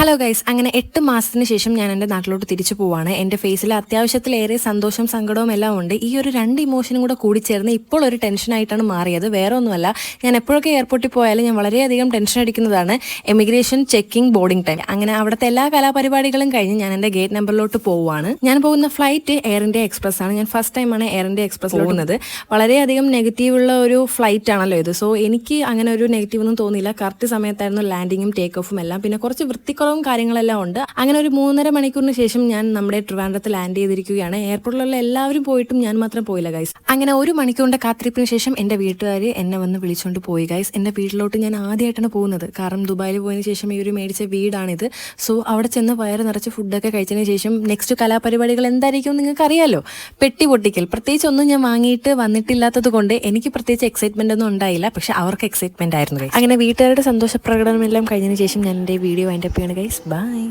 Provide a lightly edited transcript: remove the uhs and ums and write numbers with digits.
Hello guys, അങ്ങനെ 8 മാസത്തിന് ശേഷം ഞാൻ എൻ്റെ നാട്ടിലോട്ട് തിരിച്ചു പോവാണ്. എൻ്റെ ഫേസിൽ അത്യാവശ്യത്തിലേറെ സന്തോഷം സങ്കടവും എല്ലാം ഉണ്ട്. ഈ ഒരു രണ്ട് ഇമോഷനും കൂടെ കൂടിച്ചേർന്ന് ഇപ്പോൾ ഒരു ടെൻഷനായിട്ടാണ് മാറിയത്. വേറെ ഒന്നുമല്ല, ഞാൻ എപ്പോഴൊക്കെ എയർപോർട്ടിൽ പോയാലും ഞാൻ വളരെയധികം ടെൻഷൻ അടിക്കുന്നതാണ് എമിഗ്രേഷൻ, ചെക്കിംഗ്, ബോർഡിംഗ് ടൈം. അങ്ങനെ അവിടുത്തെ എല്ലാ കലാപരിപാടികളും കഴിഞ്ഞ് ഞാൻ എൻ്റെ ഗേറ്റ് നമ്പറിലോട്ട് പോവുകയാണ്. ഞാൻ പോകുന്ന ഫ്ലൈറ്റ് എയർ ഇന്ത്യ എക്സ്പ്രസ് ആണ്. ഞാൻ ഫസ്റ്റ് ടൈമാണ് എയർ ഇന്ത്യ എക്സ്പ്രസ് പോകുന്നത്. വളരെയധികം നെഗറ്റീവുള്ള ഒരു ഫ്ലൈറ്റ് ആണല്ലോ ഇത്. സോ എനിക്ക് അങ്ങനെ ഒരു നെഗറ്റീവ് ഒന്നും തോന്നിയില്ല. കറക്റ്റ് സമയത്തായിരുന്നു ലാൻഡിങ്ങും ടേക്ക് ഓഫും എല്ലാം. പിന്നെ കുറച്ച് വൃത്തിക്കുറവും കാര്യങ്ങളെല്ലാം ഉണ്ട്. അങ്ങനെ ഒരു 3.5 മണിക്കൂറിന് ശേഷം ഞാൻ നമ്മുടെ ട്രിവാൻഡ്രത്ത് ലാൻഡ് ചെയ്തിരിക്കുകയാണ്. എയർപോർട്ടിലുള്ള എല്ലാവരും പോയിട്ടും ഞാൻ മാത്രം പോയില്ല ഗൈസ്. അങ്ങനെ 1 മണിക്കൂറിന്റെ കാത്തിരിപ്പിന് ശേഷം എൻ്റെ വീട്ടുകാർ എന്നെ വന്ന് വിളിച്ചുകൊണ്ട് പോയി ഗൈസ്. എൻ്റെ വീട്ടിലോട്ട് ഞാൻ ആദ്യമായിട്ടാണ് പോകുന്നത്. കാരണം ദുബായിൽ പോയതിന് ശേഷം ഈ ഒരു മേടിച്ച വീടാണിത്. സോ അവിടെ ചെന്ന് വയറ് നിറച്ച് ഫുഡൊക്കെ കഴിച്ചതിന് ശേഷം നെക്സ്റ്റ് കലാപരിപാടികൾ എന്തായിരിക്കും നിങ്ങൾക്ക് അറിയാലോ. പെട്ടി പൊട്ടിക്കൽ. പ്രത്യേകിച്ച് ഒന്നും ഞാൻ വാങ്ങിയിട്ട് വന്നിട്ടില്ലാത്തത് കൊണ്ട് എനിക്ക് പ്രത്യേകിച്ച് എക്സൈറ്റ്മെന്റ് ഒന്നും ഉണ്ടായില്ല. പക്ഷെ അവർക്ക് എക്സൈറ്റ്മെന്റ് ആയിരുന്നു. അങ്ങനെ വീട്ടുകാരുടെ സന്തോഷ പ്രകടനമെല്ലാം കഴിഞ്ഞതിന് ശേഷം ഞാൻ എൻ്റെ വീഡിയോ വൈൻഡപ്പ് ചെയ്യണം ഗൈസ്. ബൈ.